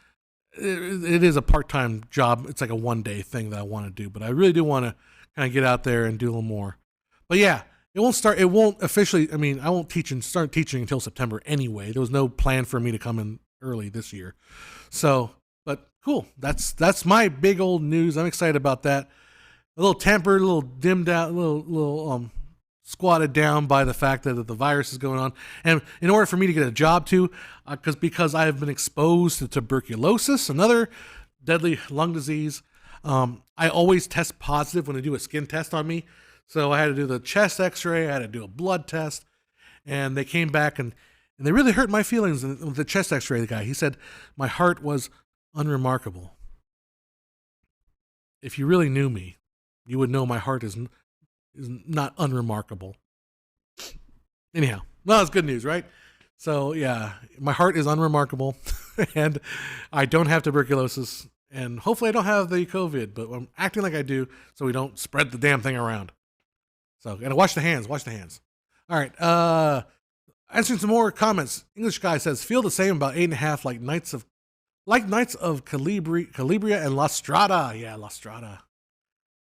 it is a part-time job. It's like a one-day thing that I want to do, but I really do want to kind of get out there and do a little more. But yeah, I won't start teaching until September anyway. There was no plan for me to come in early this year. So, but cool. That's my big old news. I'm excited about that. A little tempered, a little dimmed out, a little squatted down by the fact that the virus is going on. And in order for me to get a job too, because I have been exposed to tuberculosis, another deadly lung disease, I always test positive when they do a skin test on me. So I had to do the chest x-ray, I had to do a blood test, and they came back and they really hurt my feelings with the chest x-ray, the guy. He said my heart was unremarkable. If you really knew me, you would know my heart is not unremarkable. Anyhow, well, that's good news, right? So yeah, my heart is unremarkable, and I don't have tuberculosis, and hopefully I don't have the COVID, but I'm acting like I do so we don't spread the damn thing around. So, gotta wash the hands. All right, answering some more comments. English guy says, feel the same about 8.5 like Knights of Calibria and La Strada. Yeah, La Strada.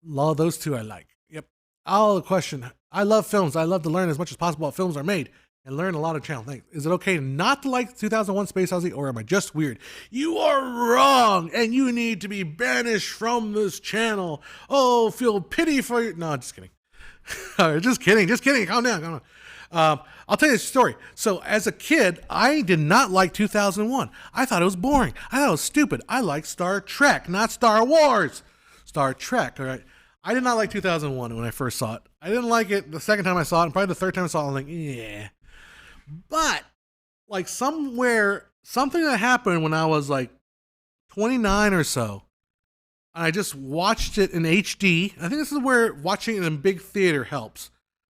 Those two I like. Yep. The question. I love films. I love to learn as much as possible how films are made and learn a lot of channel things. Is it okay not to like 2001 Space Odyssey, or am I just weird? You are wrong, and you need to be banished from this channel. Oh, feel pity for you. No, just kidding. Just kidding. Calm down. I'll tell you a story. So as a kid, I did not like 2001. I thought it was boring. I thought it was stupid. I liked Star Trek, not Star Wars. Star Trek, all right? I did not like 2001 when I first saw it. I didn't like it the second time I saw it, and probably the third time I saw it, I'm like, yeah. But, like, something that happened when I was, like, 29 or so, and I just watched it in HD. I think this is where watching it in big theater helps.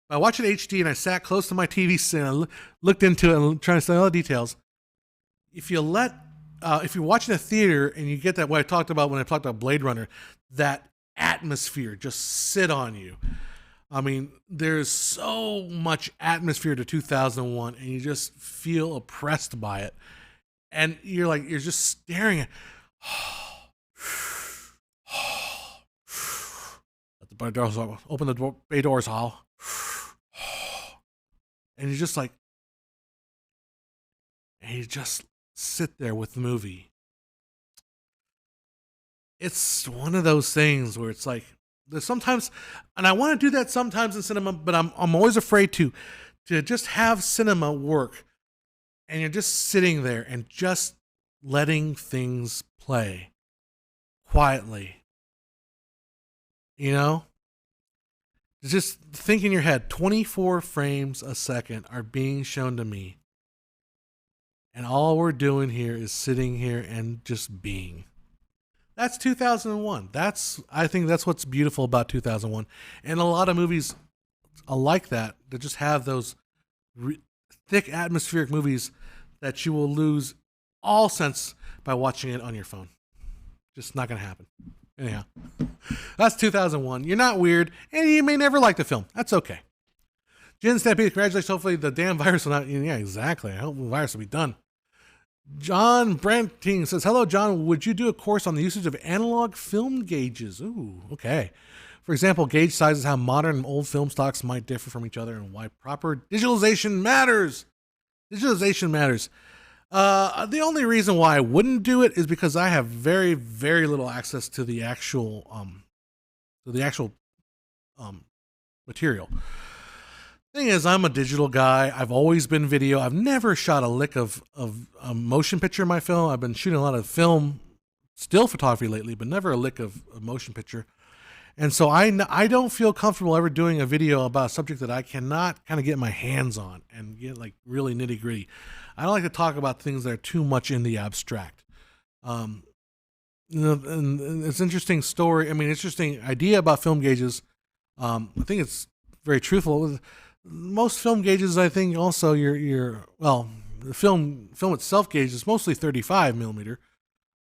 I watched it in HD, and I sat close to my TV set, and I looked into it and trying to study all the details. If you watch in a theater and you get that, what I talked about when I talked about Blade Runner, that atmosphere just sit on you. I mean, there's so much atmosphere to 2001, and you just feel oppressed by it. And you're just staring at. Let the bay doors open the bay doors, Hall. And you just sit there with the movie. It's one of those things where it's like, there's sometimes, and I want to do that sometimes in cinema, but I'm always afraid to just have cinema work, and you're just sitting there and just letting things play quietly. Just think in your head, 24 frames a second are being shown to me, and all we're doing here is sitting here and just being. That's 2001. I think that's what's beautiful about 2001. And a lot of movies are like that just have those thick atmospheric movies that you will lose all sense by watching it on your phone. Just not going to happen. Anyhow, that's 2001. You're not weird, and you may never like the film. That's okay. Jen Stampede, congratulations. Hopefully the damn virus will not... Yeah, exactly. I hope the virus will be done. John Branting says, hello, John. Would you do a course on the usage of analog film gauges? Ooh, okay. For example, gauge sizes, how modern and old film stocks might differ from each other, and why proper digitalization matters. Digitalization matters. The only reason why I wouldn't do it is because I have very, very little access to the actual material. Thing is, I'm a digital guy. I've always been video. I've never shot a lick of motion picture in my film. I've been shooting a lot of film, still photography lately, but never a lick of motion picture. And so I don't feel comfortable ever doing a video about a subject that I cannot kind of get my hands on and get like really nitty gritty. I don't like to talk about things that are too much in the abstract. And it's an interesting story. I mean, interesting idea about film gauges. I think it's very truthful. Most film gauges, I think, also the film itself gauge is mostly 35 millimeter.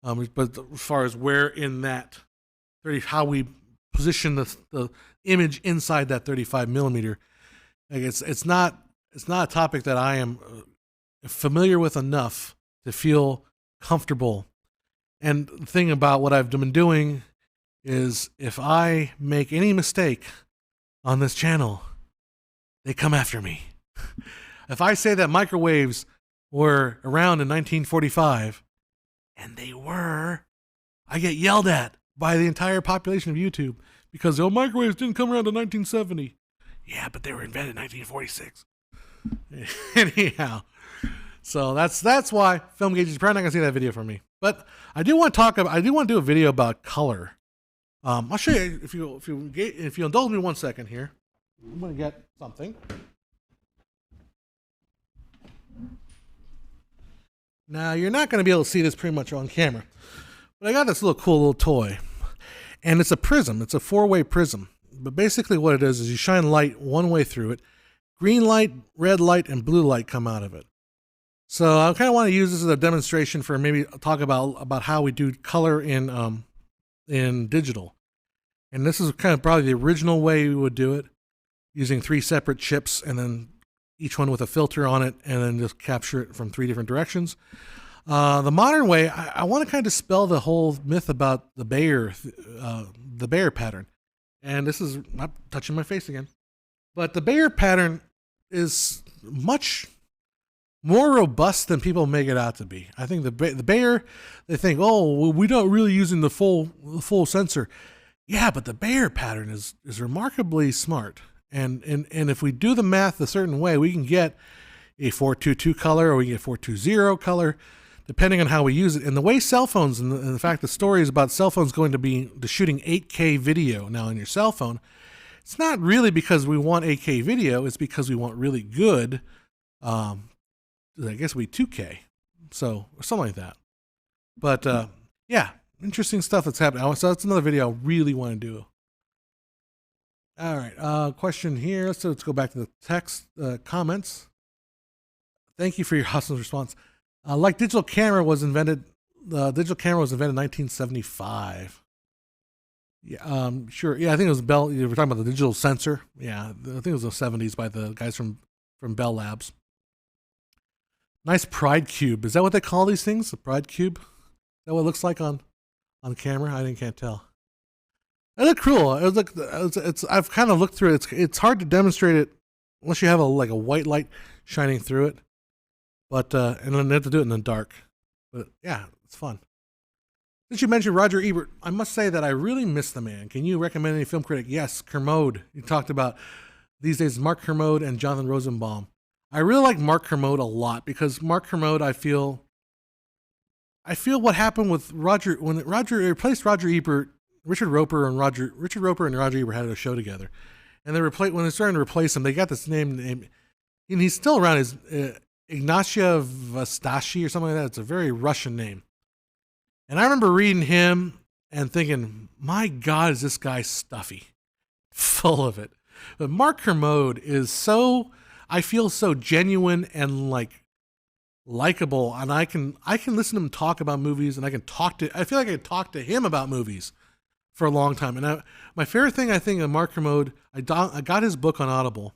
But as far as where in that how we position the image inside that 35 millimeter, like it's not a topic that I am familiar with enough to feel comfortable. And the thing about what I've been doing is, if I make any mistake on this channel, they come after me. If I say that microwaves were around in 1945, and they were, I get yelled at by the entire population of YouTube because the microwaves didn't come around in 1970. Yeah, but they were invented in 1946. Anyhow, so that's why film gauges, you're probably not gonna see that video from me. But I do want to do a video about color. I'll show you if you indulge me 1 second here. I'm gonna get something. Now you're not gonna be able to see this pretty much on camera, but I got this cool little toy, and it's a prism. It's a 4-way prism. But basically, what it is you shine light one way through it. Green light, red light, and blue light come out of it. So I kind of want to use this as a demonstration for maybe talk about how we do color in digital. And this is kind of probably the original way we would do it, using 3 separate chips and then each one with a filter on it, and then just capture it from 3 different directions. The modern way, I want to kind of dispel the whole myth about the Bayer pattern. And this is not touching my face again, but the Bayer pattern is much more robust than people make it out to be. I think the Bayer, they think, oh, well, we're not really using the full sensor. Yeah, but the Bayer pattern is remarkably smart. And if we do the math a certain way, we can get a 422 color, or we can get 420 color, depending on how we use it. And the way cell phones, and the fact the story is about cell phones going to be shooting 8K video now on your cell phone, it's not really because we want 8K video, it's because we want really good, I guess we 2K, so or something like that. But yeah, interesting stuff that's happening. So that's another video I really want to do. All right, question here. Let's go back to the text comments. Thank you for your awesome response. Digital camera was invented in 1975. Yeah, sure. Yeah, I think it was Bell. You were talking about the digital sensor. Yeah, I think it was the '70s by the guys from Bell Labs. Nice Pride Cube. Is that what they call these things? The Pride Cube? Is that what it looks like on camera? Can't tell. It looked cool. It was like it's. I've kind of looked through it. It's hard to demonstrate it unless you have a white light shining through it. But and then they have to do it in the dark. But yeah, it's fun. Since you mentioned Roger Ebert, I must say that I really miss the man. Can you recommend any film critic? Yes, Kermode. You talked about these days Mark Kermode and Jonathan Rosenbaum. I really like Mark Kermode a lot because Mark Kermode, I feel what happened with Roger when Roger replaced Roger Ebert. Richard Roper and Roger Ebert had a show together, and when they started to replace him, they got this name, and he's still around. His Ignatia Vastashi or something like that. It's a very Russian name. And I remember reading him and thinking, my God, is this guy stuffy, full of it. But Mark Kermode is I feel so genuine and likable, and I can listen to him talk about movies, and I feel like I can talk to him about movies for a long time. And my favorite thing I think of Mark Kermode, I got his book on Audible,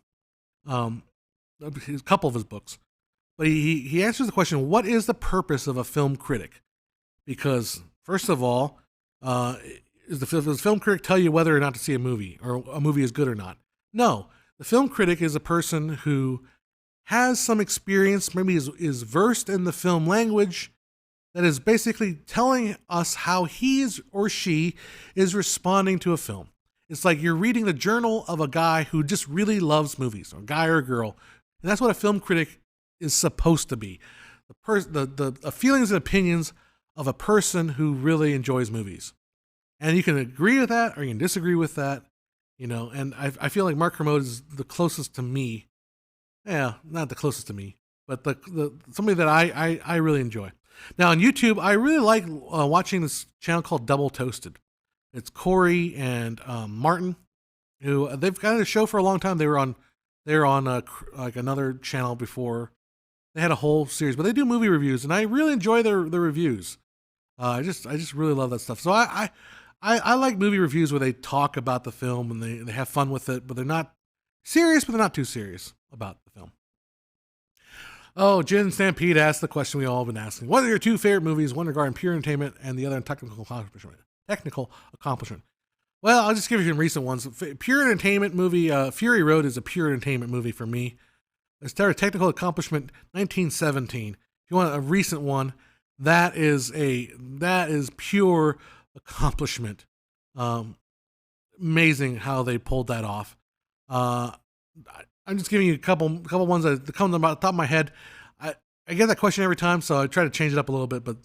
a couple of his books, but he answers the question, what is the purpose of a film critic? Because first of all, does the film critic tell you whether or not to see a movie or a movie is good or not? No, the film critic is a person who has some experience, maybe is versed in the film language, that is basically telling us how he or she is responding to a film. It's like you're reading the journal of a guy who just really loves movies, or a guy or a girl. And that's what a film critic is supposed to be. The feelings and opinions of a person who really enjoys movies. And you can agree with that or you can disagree with that, and I feel like Mark Kermode is the closest to me. Yeah, not the closest to me, but the somebody that I really enjoy. Now on YouTube, I really like watching this channel called Double Toasted. It's Corey and Martin, who they've got a show for a long time. They were on like another channel before. They had a whole series, but they do movie reviews, and I really enjoy their reviews. I just really love that stuff. So I like movie reviews where they talk about the film and they have fun with it, but they're not serious, but they're not too serious about the film. Oh, Jen Stampede asked the question we all have been asking. What are your two favorite movies, one regarding pure entertainment and the other in technical accomplishment? Well, I'll just give you some recent ones. Pure entertainment movie, Fury Road is a pure entertainment movie for me. It's a technical accomplishment, 1917. If you want a recent one, that is pure accomplishment. Amazing how they pulled that off. I'm just giving you a couple ones that come to the top of my head. I get that question every time, so I try to change it up a little bit. But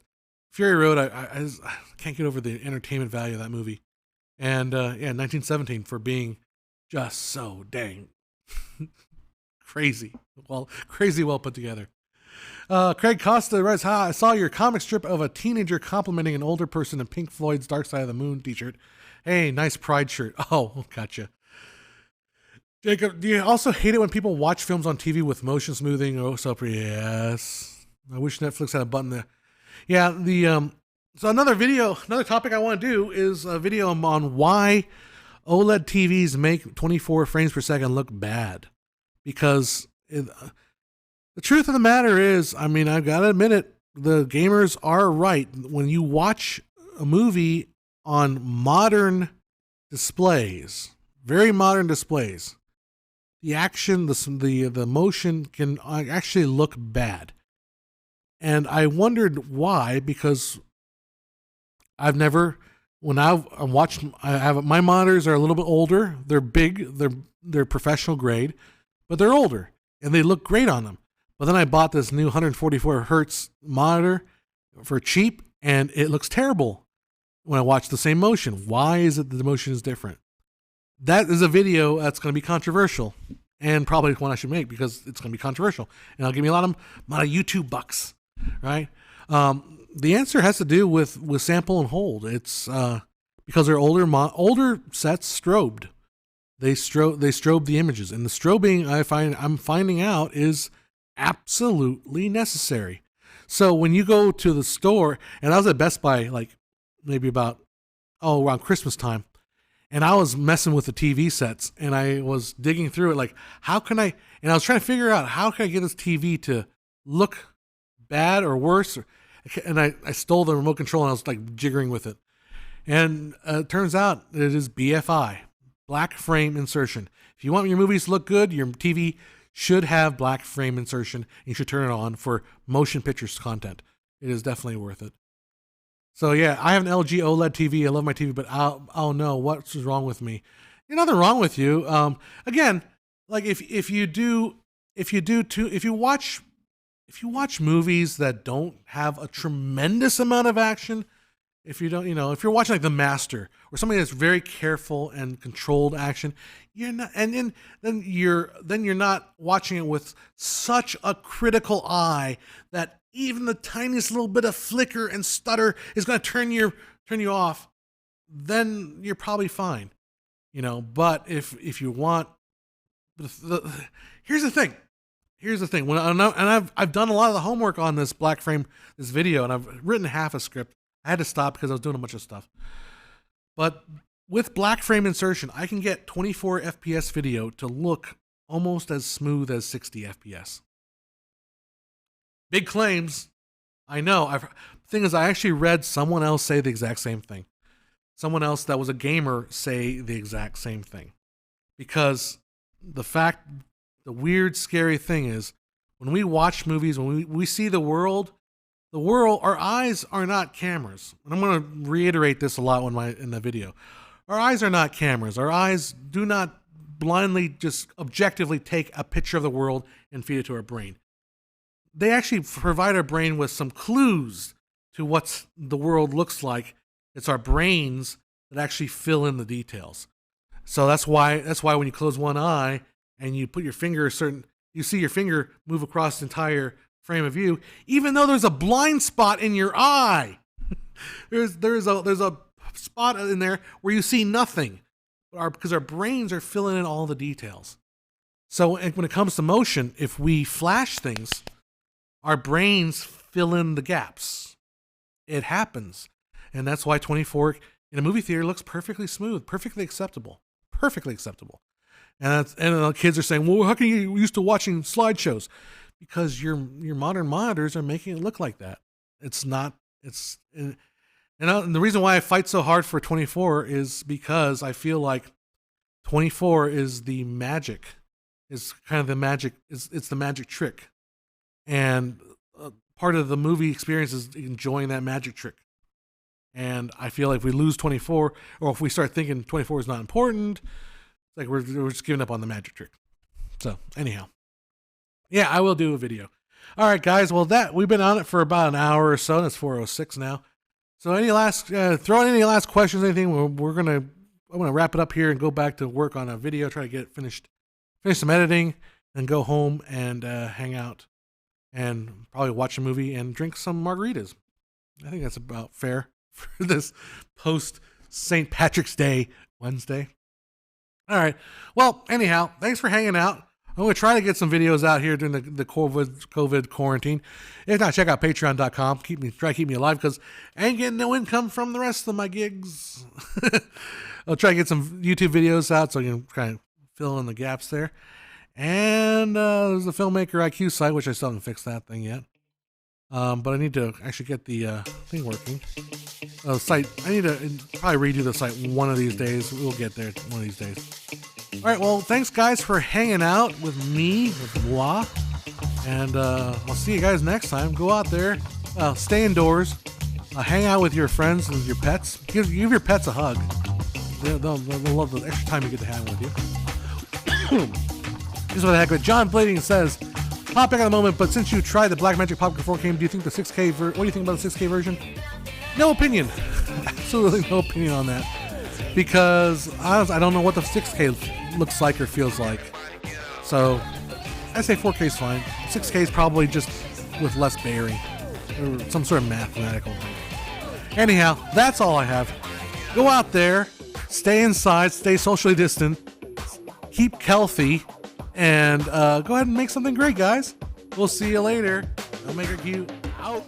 Fury Road, I can't get over the entertainment value of that movie. And 1917 for being just so dang crazy well put together. Craig Costa writes, "Hi, I saw your comic strip of a teenager complimenting an older person in Pink Floyd's Dark Side of the Moon t-shirt. Hey, nice Pride shirt." Oh, gotcha. Jacob, do you also hate it when people watch films on TV with motion smoothing? Oh, so yes. I wish Netflix had a button there. Yeah, so another topic I want to do is a video on why OLED TVs make 24 frames per second look bad. Because the truth of the matter is, I've got to admit it, the gamers are right. When you watch a movie on modern displays, very modern displays, the action, the motion can actually look bad. And I wondered why, because my monitors are a little bit older. They're big, they're professional grade, but they're older and they look great on them. But then I bought this new 144 hertz monitor for cheap, and it looks terrible when I watch the same motion. Why is it that the motion is different? That is a video that's going to be controversial, and probably one I should make because it's going to be controversial, and it'll give me a lot of YouTube bucks, right? The answer has to do with sample and hold. It's because they're older sets strobed. They strobe the images, and the strobing I'm finding out is absolutely necessary. So when you go to the store, and I was at Best Buy maybe around Christmas time, And I was messing with the TV sets, and I was digging through it, like, how can I, and I was trying to figure out, how can I get this TV to look bad or worse? And I stole the remote control, and I was like jiggering with it. And it turns out it is BFI, black frame insertion. If you want your movies to look good, your TV should have black frame insertion. You should turn it on for motion pictures content. It is definitely worth it. So yeah, I have an LG OLED TV. I love my TV, but oh no, what's wrong with me? There's nothing wrong with you. Again, like if you watch movies that don't have a tremendous amount of action, if you don't, if you're watching like The Master or something that's very careful and controlled action, you're not, and then you're not watching it with such a critical eye that even the tiniest little bit of flicker and stutter is going to turn you off. Then you're probably fine, But if you want, here's the thing. When I've done a lot of the homework on this black frame, this video, and I've written half a script. I had to stop because I was doing a bunch of stuff. But with black frame insertion, I can get 24 FPS video to look almost as smooth as 60 FPS. Big claims. I know. The thing is, I actually read someone else say the exact same thing. Someone else that was a gamer say the exact same thing. Because the weird, scary thing is, when we watch movies, when we see the world, our eyes are not cameras. And I'm going to reiterate this a lot in the video. Our eyes are not cameras. Our eyes do not blindly just objectively take a picture of the world and feed it to our brain. They actually provide our brain with some clues to what the world looks like. It's our brains that actually fill in the details. So that's why when you close one eye and you put your finger you see your finger move across the entire frame of view, even though there's a blind spot in your eye. there's a spot in there where you see nothing, because our brains are filling in all the details. So when it comes to motion, if we flash things, our brains fill in the gaps. It happens. And that's why 24 in a movie theater looks perfectly smooth, perfectly acceptable. And the kids are saying, well, how can you used to watching slideshows? Because your modern monitors are making it look like that. It's not. And the reason why I fight so hard for 24 is because I feel like 24 is the magic. It's kind of the magic. It's the magic trick, and part of the movie experience is enjoying that magic trick. And I feel like if we lose 24, or if we start thinking 24 is not important, it's like we're just giving up on the magic trick. So anyhow. Yeah, I will do a video. All right, guys. Well, we've been on it for about an hour or so. That's 4:06 now. So, throw in any last questions, anything? I'm gonna wrap it up here and go back to work on a video. Try to get it finished, finish some editing, and go home and hang out, and probably watch a movie and drink some margaritas. I think that's about fair for this post St. Patrick's Day Wednesday. All right. Well, anyhow, thanks for hanging out. I'm going to try to get some videos out here during the COVID quarantine. If not, check out patreon.com. Try to keep me alive, because I ain't getting no income from the rest of my gigs. I'll try to get some YouTube videos out so I can kind of fill in the gaps there. And there's the Filmmaker IQ site, which I still haven't fixed that thing yet. But I need to actually get the thing working. Site. I need to probably redo the site one of these days. We'll get there one of these days. All right, well, thanks, guys, for hanging out with me, with moi. And I'll see you guys next time. Go out there, stay indoors, hang out with your friends and your pets. Give your pets a hug. They'll love the extra time you get to hang with you. This is what the heck. John Blading says, pop back at the moment, but since you tried the Blackmagic Popcorn 4 game, do you think the 6K what do you think about the 6K version? No opinion. Absolutely no opinion on that. Because I don't know what the 6K looks like or feels like. So I say 4K is fine. 6K is probably just with less bearing or some sort of mathematical thing. Anyhow, that's all I have. Go out there, stay inside, stay socially distant, keep healthy, and go ahead and make something great, guys. We'll see you later. Filmmaker Q out.